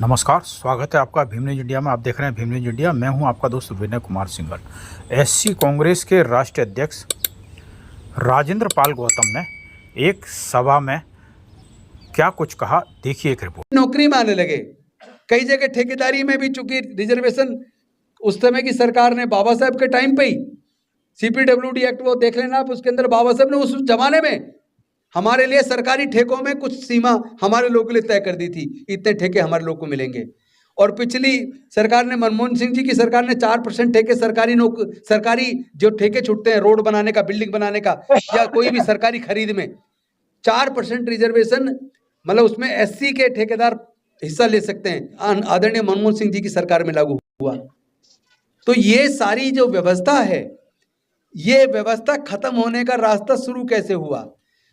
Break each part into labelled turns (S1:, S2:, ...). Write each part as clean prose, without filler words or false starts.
S1: नमस्कार, स्वागत है आपका भीम न्यूज इंडिया में। आप देख रहे हैं भीम न्यूज इंडिया। मैं हूं आपका दोस्त विनय कुमार सिंघल। एससी कांग्रेस के राष्ट्रीय अध्यक्ष राजेंद्र पाल गौतम ने एक सभा में क्या कुछ कहा, देखिए एक रिपोर्ट।
S2: नौकरी में आने लगे, कई जगह ठेकेदारी में भी, चूंकि रिजर्वेशन उस समय की सरकार ने बाबा साहब के टाइम पे ही सीपीडब्ल्यूडी एक्ट वो देख लेना आप, उसके अंदर बाबा साहब ने उस जमाने में हमारे लिए सरकारी ठेकों में कुछ सीमा हमारे लोगों के लिए तय कर दी थी, इतने ठेके हमारे लोग को मिलेंगे। और पिछली सरकार ने, मनमोहन सिंह जी की सरकार ने 4% ठेके सरकारी जो ठेके छूटते हैं रोड बनाने का, बिल्डिंग बनाने का या कोई भी सरकारी खरीद में 4% रिजर्वेशन, मतलब उसमें एससी के ठेकेदार हिस्सा ले सकते हैं, आदरणीय मनमोहन सिंह जी की सरकार में लागू हुआ। तो ये सारी जो व्यवस्था है, ये व्यवस्था खत्म होने का रास्ता शुरू कैसे हुआ?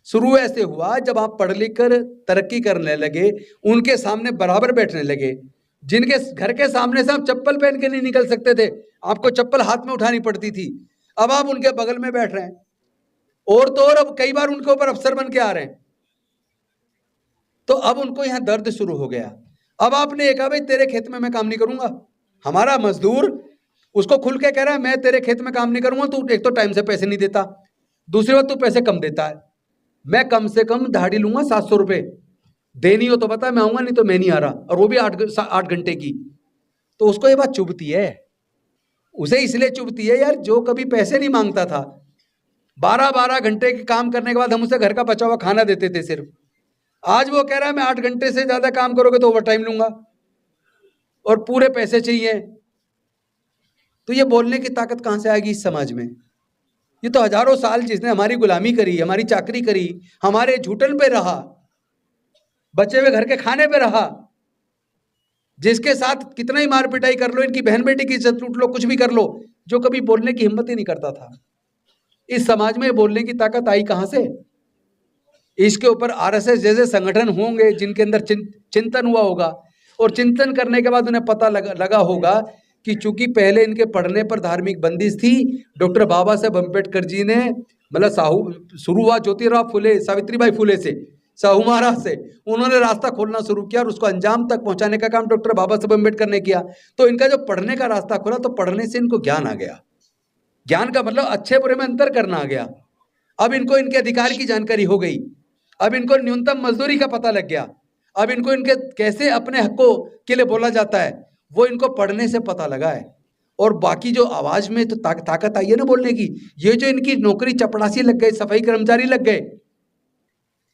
S2: शुरू ऐसे हुआ जब आप पढ़ लिख कर तरक्की करने लगे, उनके सामने बराबर बैठने लगे। जिनके घर के सामने से आप चप्पल पहन के नहीं निकल सकते थे, आपको चप्पल हाथ में उठानी पड़ती थी, अब आप उनके बगल में बैठ रहे हैं। और तो और अब कई बार उनके ऊपर अफसर बन के आ रहे हैं, तो अब उनको यहां दर्द शुरू हो गया। अब आपने कहा भाई तेरे खेत में मैं काम नहीं करूंगा। हमारा मजदूर उसको खुल के कह रहा है मैं तेरे खेत में काम नहीं करूंगा, तू एक तो टाइम से पैसे नहीं देता, दूसरी बात तू पैसे कम देता है। मैं कम से कम दिहाड़ी लूंगा 700 रुपए, देनी हो तो बता, मैं आऊंगा, नहीं तो मैं नहीं आ रहा, और वो भी 8 घंटे की। तो उसको ये बात चुभती है, उसे इसलिए चुभती है यार, जो कभी पैसे नहीं मांगता था, 12-12 घंटे के काम करने के बाद हम उसे घर का बचा हुआ खाना देते थे सिर्फ, आज वो कह रहा है मैं 8 घंटे से ज्यादा काम करोगे तो ओवर टाइम लूंगा और पूरे पैसे चाहिए। तो ये बोलने की ताकत कहां से आएगी इस समाज में? ये तो हजारों साल जिसने हमारी गुलामी करी, हमारी चाकरी करी, हमारे झूठन पे रहा, बचे हुए घर के खाने पे रहा, जिसके साथ कितना ही मार पिटाई कर लो, इनकी बहन बेटी की इज्जत लूट लो, कुछ भी कर लो, जो कभी बोलने की हिम्मत ही नहीं करता था। इस समाज में बोलने की ताकत आई कहां से? इसके ऊपर आरएसएस जैसे संगठन होंगे जिनके अंदर चिंतन हुआ होगा, और चिंतन करने के बाद उन्हें पता लगा होगा कि चूंकि पहले इनके पढ़ने पर धार्मिक बंदिश थी, डॉक्टर बाबा साहब अम्बेडकर जी ने, मतलब शुरू हुआ ज्योतिराव फुले, सावित्रीबाई फुले से, साहू महाराज से, उन्होंने रास्ता खोलना शुरू किया और उसको अंजाम तक पहुंचाने का काम डॉक्टर बाबा साहब अम्बेडकर ने किया। तो इनका जो पढ़ने का रास्ता खुला, तो पढ़ने से इनको ज्ञान आ गया। ज्ञान का मतलब अच्छे बुरे में अंतर करना आ गया। अब इनको इनके अधिकार की जानकारी हो गई, अब इनको न्यूनतम मजदूरी का पता लग गया, अब इनको इनके कैसे अपने हकों के लिए बोला जाता है वो इनको पढ़ने से पता लगा है। और बाकी जो आवाज में तो ताकत आई है ना बोलने की, ये जो इनकी नौकरी चपड़ासी लग गए, सफाई कर्मचारी लग गए,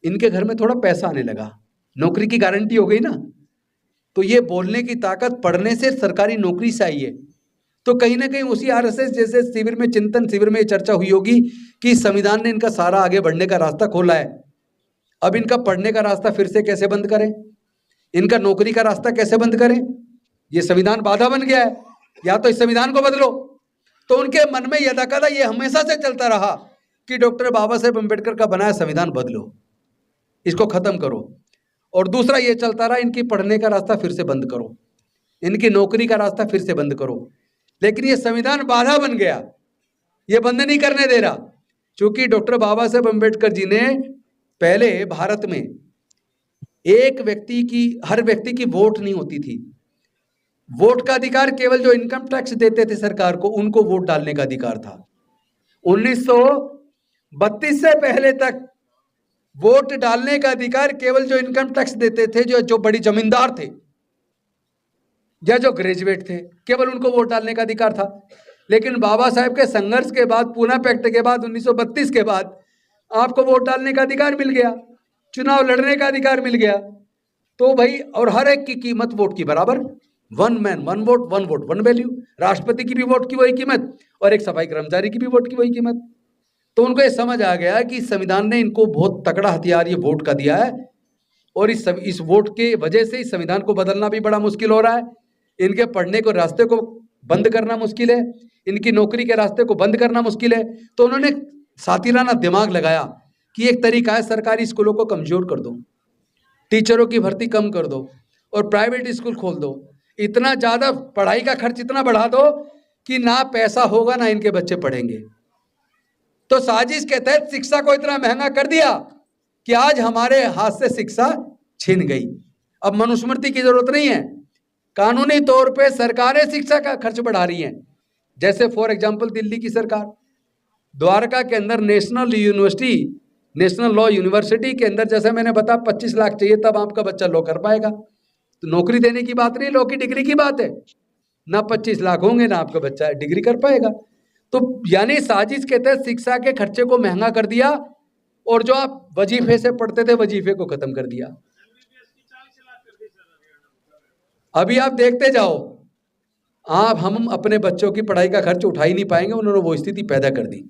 S2: इनके घर में थोड़ा पैसा आने लगा, नौकरी की गारंटी हो गई ना, तो ये बोलने की ताकत पढ़ने से, सरकारी नौकरी से आई है। तो कहीं ना कहीं उसी आरएसएस जैसे शिविर में, चिंतन शिविर में चर्चा हुई होगी कि संविधान ने इनका सारा आगे बढ़ने का रास्ता खोला है, अब इनका पढ़ने का रास्ता फिर से कैसे बंद करें, इनका नौकरी का रास्ता कैसे बंद करें? ये संविधान बाधा बन गया है, या तो इस संविधान को बदलो। तो उनके मन में यह तकादा ये हमेशा से चलता रहा कि डॉक्टर बाबा साहेब अम्बेडकर का बनाया संविधान बदलो, इसको खत्म करो। और दूसरा ये चलता रहा, इनकी पढ़ने का रास्ता फिर से बंद करो, इनकी नौकरी का रास्ता फिर से बंद करो। लेकिन ये संविधान बाधा बन गया, ये बंद नहीं करने दे रहा, क्योंकि डॉक्टर बाबा साहेब अम्बेडकर जी ने पहले भारत में हर व्यक्ति की वोट नहीं होती थी। वोट का अधिकार केवल जो इनकम टैक्स देते थे सरकार को, उनको वोट डालने का अधिकार था। 1932 से पहले तक वोट डालने का अधिकार केवल जो इनकम टैक्स देते थे, जो बड़ी जमींदार थे या जो ग्रेजुएट थे, केवल उनको वोट डालने का अधिकार था। लेकिन बाबा साहेब के संघर्ष के बाद, पूना पैक्ट के बाद, 1932 के बाद आपको वोट डालने का अधिकार मिल गया, चुनाव लड़ने का अधिकार मिल गया। तो भाई, और हर एक की कीमत वोट की बराबर, 1 मैन 1 वोट 1 वोट 1 वैल्यू। राष्ट्रपति की भी वोट की वही कीमत और एक सफाई कर्मचारी की भी वोट की वही कीमत। तो उनको ये समझ आ गया कि संविधान ने इनको बहुत तगड़ा हथियार ये वोट का दिया है, और इस वोट के वजह से इस संविधान को बदलना भी बड़ा मुश्किल हो रहा है, इनके पढ़ने को रास्ते को बंद करना मुश्किल है, इनकी नौकरी के रास्ते को बंद करना मुश्किल है। तो उन्होंने सातिराना दिमाग लगाया कि एक तरीका है, सरकारी स्कूलों को कमजोर कर दो, टीचरों की भर्ती कम कर दो और प्राइवेट स्कूल खोल दो, इतना ज्यादा पढ़ाई का खर्च इतना बढ़ा दो कि ना पैसा होगा ना इनके बच्चे पढ़ेंगे। तो साजिश के तहत शिक्षा को इतना महंगा कर दिया कि आज हमारे हाथ से शिक्षा छिन गई। अब मनुस्मृति की जरूरत नहीं है, कानूनी तौर पे सरकारें शिक्षा का खर्च बढ़ा रही हैं। जैसे फॉर एग्जांपल दिल्ली की सरकार द्वारका के अंदर नेशनल लॉ यूनिवर्सिटी के अंदर, जैसे मैंने बताया 25 लाख चाहिए तब आपका बच्चा लॉ कर पाएगा। तो नौकरी देने की बात नहीं, लॉ की डिग्री की बात है। ना 25 लाख होंगे ना आपका बच्चा डिग्री कर पाएगा। तो यानी साजिश के तहत शिक्षा के खर्चे को महंगा कर दिया और जो आप वजीफे से पढ़ते थे वजीफे को खत्म कर दिया। अभी आप देखते जाओ, हम अपने बच्चों की पढ़ाई का खर्च उठा ही नहीं पाएंगे, उन्होंने वो स्थिति पैदा कर दी।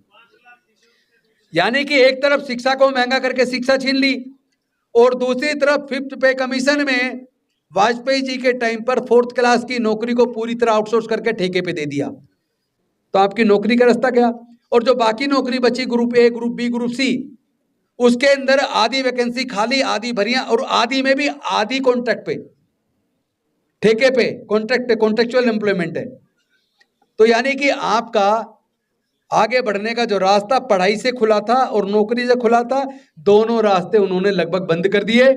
S2: यानी कि एक तरफ शिक्षा को महंगा करके शिक्षा छीन ली और दूसरी तरफ 5th पे कमीशन में वाजपेयी जी के टाइम पर 4th क्लास की नौकरी को पूरी तरह आउटसोर्स करके ठेके पे दे दिया। तो आपकी नौकरी का रास्ता गया। और जो बाकी नौकरी बची group A, group B, group C, उसके अंदर आधी वैकेंसी खाली, आधी भरियां, और आधी में भी आधी कॉन्ट्रैक्ट पे, ठेके पे, कॉन्ट्रेक्चुअल एम्प्लॉयमेंट है। तो यानी कि आपका आगे बढ़ने का जो रास्ता पढ़ाई से खुला था और नौकरी से खुला था, दोनों रास्ते उन्होंने लगभग बंद कर दिए।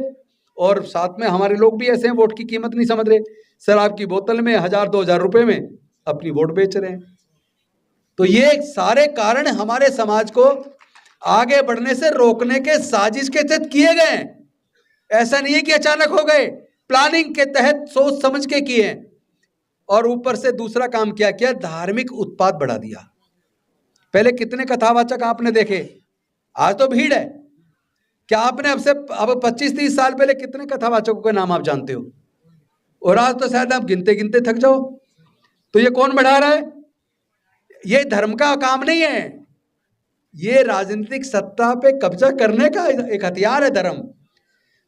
S2: और साथ में हमारे लोग भी ऐसे हैं, वोट की कीमत नहीं समझ रहे, शराब की बोतल में 1000-2000 रुपए में अपनी वोट बेच रहे हैं। तो ये सारे कारण हमारे समाज को आगे बढ़ने से रोकने के साजिश के तहत किए गए हैं। ऐसा नहीं है कि अचानक हो गए, प्लानिंग के तहत सोच समझ के किए हैं। और ऊपर से दूसरा काम क्या किया, धार्मिक उत्पाद बढ़ा दिया। पहले कितने कथावाचक आपने देखे, आज तो भीड़ है। क्या आपने अब 25-30 साल पहले कितने कथावाचकों के नाम आप जानते हो? और आज तो शायद आप गिनते गिनते थक जाओ। तो ये कौन बढ़ा रहा है? ये धर्म का काम नहीं है, ये राजनीतिक सत्ता पे कब्जा करने का एक हथियार है।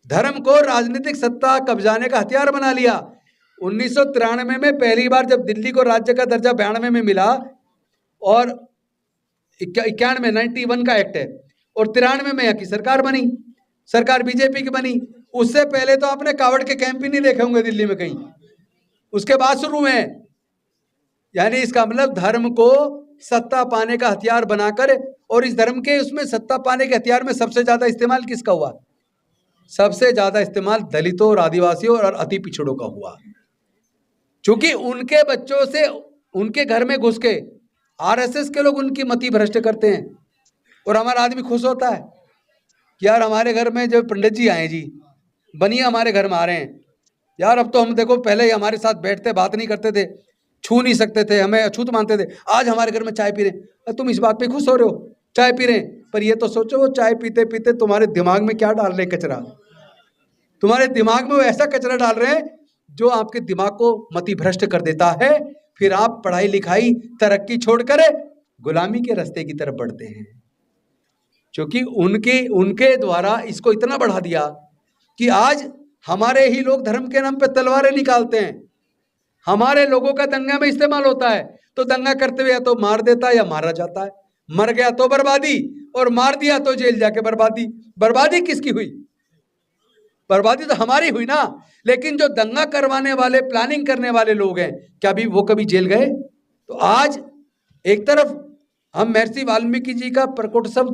S2: धर्म को राजनीतिक सत्ता कब्जाने का हथियार बना लिया। 1993 में पहली बार जब दिल्ली को राज्य का दर्जा 92 में मिला और 91 का एक्ट है, और 93 में यहाँ की सरकार बनी, सरकार बीजेपी की बनी। उससे पहले तो आपने कावड़ के कैंप ही नहीं देखे होंगे दिल्ली में कहीं, उसके बाद शुरू हुए हैं। यानी इसका मतलब धर्म को सत्ता पाने का हथियार बनाकर, और इस धर्म के उसमें सत्ता पाने के हथियार में सबसे ज्यादा इस्तेमाल किसका हुआ? सबसे ज्यादा इस्तेमाल दलितों और आदिवासियों और अति पिछड़ों का हुआ। क्योंकि उनके बच्चों से उनके घर में घुस के आरएसएस के लोग उनकी मति भ्रष्ट करते हैं, और हमारा आदमी खुश होता है कि यार हमारे घर में जो पंडित जी आए जी, बनिया हमारे घर में आ रहे हैं यार। अब तो हम देखो, पहले ही हमारे साथ बैठते, बात नहीं करते थे, छू नहीं सकते थे, हमें अछूत मानते थे, आज हमारे घर में चाय पी रहे हैं। तुम इस बात पे खुश हो रहे हो, चाय पी रहे हैं, पर ये तो सोचो वो चाय पीते पीते तुम्हारे दिमाग में क्या डाल रहे हैं, कचरा। तुम्हारे दिमाग में वो ऐसा कचरा डाल रहे हैं जो आपके दिमाग को मति भ्रष्ट कर देता है। फिर आप पढ़ाई लिखाई तरक्की छोड़कर गुलामी के रास्ते की तरफ बढ़ते हैं। क्योंकि उनके द्वारा इसको इतना बढ़ा दिया कि आज हमारे ही लोग धर्म के नाम पे तलवारें निकालते हैं। हमारे लोगों का दंगा में इस्तेमाल होता है, तो दंगा करते हुए या तो मार देता है या मारा जाता है। मर गया तो बर्बादी, और मार दिया तो जेल जाके बर्बादी। बर्बादी किसकी हुई? बर्बादी तो हमारी हुई ना। लेकिन जो दंगा करवाने वाले, प्लानिंग करने वाले लोग हैं, क्या भी वो कभी जेल गए? तो आज एक तरफ हम महर्षि वाल्मीकि जी का प्रकोत्सव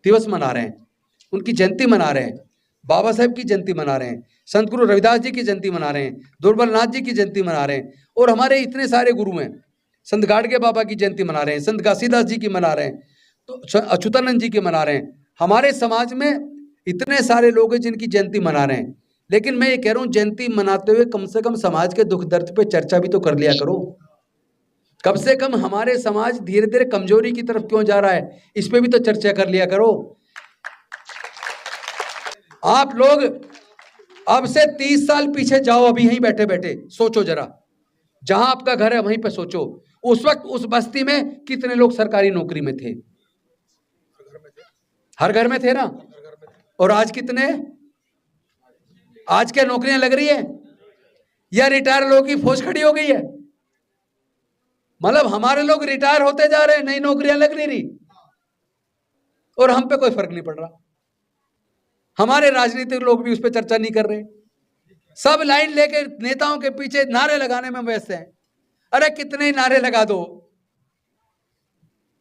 S2: दिवस मना रहे हैं, उनकी जयंती मना रहे हैं, बाबा साहेब की जयंती मना रहे हैं, संत गुरु रविदास जी की जयंती मना रहे हैं, दुर्बलनाथ जी की जयंती मना रहे हैं, और हमारे इतने सारे गुरु हैं, संत गाडगे बाबा की जयंती मना रहे हैं, संत घासीदास जी की मना रहे हैं, तो अच्युतानंद जी की मना रहे हैं। हमारे समाज में इतने सारे लोग हैं जिनकी जयंती मना रहे हैं। लेकिन मैं ये कह रहा हूँ, जयंती मनाते हुए कम से कम समाज के दुख दर्द पे चर्चा भी तो कर लिया करो। कम से कम हमारे समाज धीरे धीरे कमजोरी की तरफ क्यों जा रहा है, इस पे भी तो चर्चा कर लिया करो। आप लोग अब से 30 साल पीछे जाओ, अभी यहीं बैठे बैठे सोचो जरा, जहां आपका घर है वहीं पे सोचो, उस वक्त उस बस्ती में कितने लोग सरकारी नौकरी में थे? हर घर में थे ना। और आज कितने? आज क्या नौकरियां लग रही है या रिटायर लोगों की फौज खड़ी हो गई है? मतलब हमारे लोग रिटायर होते जा रहे हैं, नई नौकरियां लग नहीं रही, और हम पे कोई फर्क नहीं पड़ रहा। हमारे राजनीतिक लोग भी उस पर चर्चा नहीं कर रहे, सब लाइन लेके नेताओं के पीछे नारे लगाने में व्यस्त हैं। अरे कितने ही नारे लगा दो,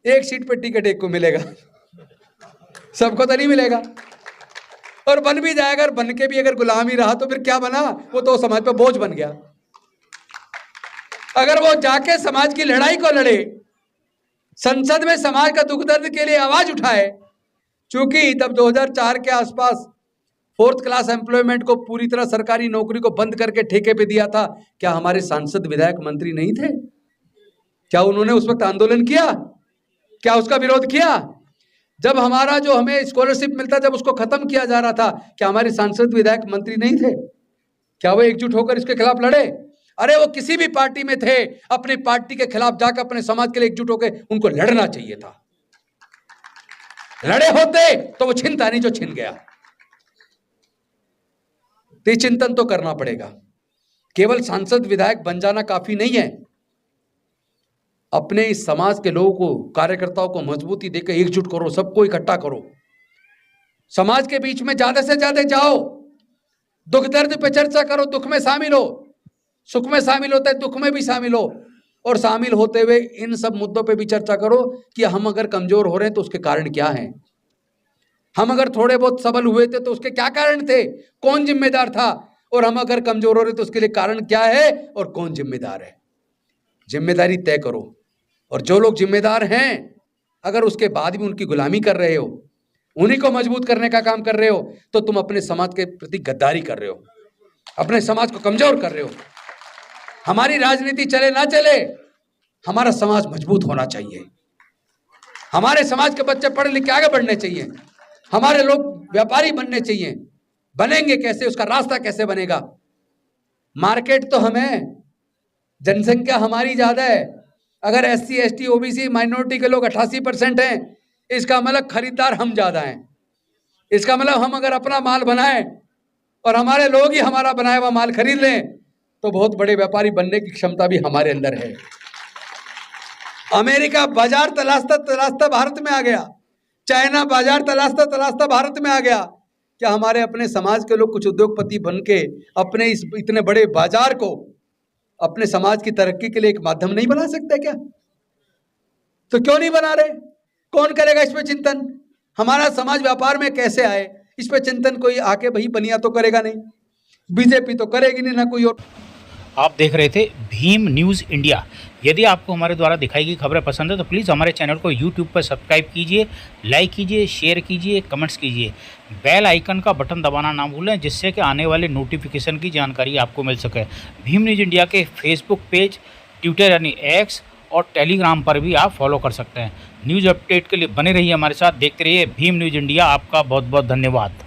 S2: एक सीट पे टिकट एक को मिलेगा, सबको तो नहीं मिलेगा। और बन भी जाएगा, बन के भी अगर गुलाम ही रहा तो फिर क्या बना? वो तो समाज पे बोझ बन गया। अगर वो जाके समाज की लड़ाई को लड़े, संसद में समाज का दुख दर्द के लिए आवाज उठाए, क्योंकि तब 2004 के आसपास 4th क्लास एम्प्लॉयमेंट को पूरी तरह सरकारी नौकरी को बंद करके ठेके पे दिया था, क्या हमारे सांसद विधायक मंत्री नहीं थे? क्या उन्होंने उस वक्त आंदोलन किया? क्या उसका विरोध किया? जब हमारा जो हमें स्कॉलरशिप मिलता, जब उसको खत्म किया जा रहा था, क्या हमारे सांसद विधायक मंत्री नहीं थे? क्या वो एकजुट होकर इसके खिलाफ लड़े? अरे वो किसी भी पार्टी में थे, अपनी पार्टी के खिलाफ जाकर अपने समाज के लिए एकजुट होकर उनको लड़ना चाहिए था। लड़े होते तो वो छिनता नहीं जो छिन गया। तो चिंतन तो करना पड़ेगा। केवल सांसद विधायक बन जाना काफी नहीं है। अपने इस समाज के लोगों को, कार्यकर्ताओं को मजबूती देकर एकजुट करो, सबको इकट्ठा करो, समाज के बीच में ज्यादा से ज्यादा जाओ, दुख दर्द पे चर्चा करो, दुख में शामिल हो, सुख में शामिल होता है, दुख में भी शामिल हो, और शामिल होते हुए इन सब मुद्दों पे भी चर्चा करो कि हम अगर कमजोर हो रहे हैं तो उसके कारण क्या हैं, हम अगर थोड़े बहुत सबल हुए थे तो उसके क्या कारण थे, कौन जिम्मेदार था, और हम अगर कमजोर हो रहे तो उसके लिए कारण क्या है और कौन जिम्मेदार है। जिम्मेदारी तय करो, और जो लोग जिम्मेदार हैं अगर उसके बाद भी उनकी गुलामी कर रहे हो, उन्हीं को मजबूत करने का काम कर रहे हो, तो तुम अपने समाज के प्रति गद्दारी कर रहे हो, अपने समाज को कमजोर कर रहे हो। हमारी राजनीति चले ना चले, हमारा समाज मजबूत होना चाहिए, हमारे समाज के बच्चे पढ़े लिख के आगे बढ़ने चाहिए, हमारे लोग व्यापारी बनने चाहिए। बनेंगे कैसे, उसका रास्ता कैसे बनेगा? मार्केट तो हमें, जनसंख्या हमारी ज्यादा है, अगर SC ST OBC माइनॉरिटी के लोग 88% हैं, इसका मतलब खरीदार हम ज्यादा हैं। इसका मतलब हम अगर अपना माल बनाएं और हमारे लोग ही हमारा बनाया हुआ माल खरीद लें, तो बहुत बड़े व्यापारी बनने की क्षमता भी हमारे अंदर है। अमेरिका बाजार तलाशता तलाशता भारत में आ गया, चाइना बाजार तलाशता तलाशता भारत में आ गया। क्या हमारे अपने समाज के लोग कुछ उद्योगपति बन के अपने इस इतने बड़े बाजार को अपने समाज की तरक्की के लिए एक माध्यम नहीं बना सकते क्या? तो क्यों नहीं बना रहे? कौन करेगा इस पे चिंतन? हमारा समाज व्यापार में कैसे आए, इस पे चिंतन कोई आके वही बनिया तो करेगा नहीं, बीजेपी तो करेगी नहीं, ना कोई और।
S1: आप देख रहे थे भीम न्यूज़ इंडिया। यदि आपको हमारे द्वारा दिखाई गई खबरें पसंद है तो प्लीज़ हमारे चैनल को यूट्यूब पर सब्सक्राइब कीजिए, लाइक कीजिए, शेयर कीजिए, कमेंट्स कीजिए, बेल आइकन का बटन दबाना ना भूलें, जिससे कि आने वाले नोटिफिकेशन की जानकारी आपको मिल सके। भीम न्यूज़ इंडिया के फेसबुक पेज, ट्विटर यानी X और टेलीग्राम पर भी आप फॉलो कर सकते हैं। न्यूज़ अपडेट के लिए बने रहिए हमारे साथ, देखते रहिए भीम न्यूज़ इंडिया। आपका बहुत बहुत धन्यवाद।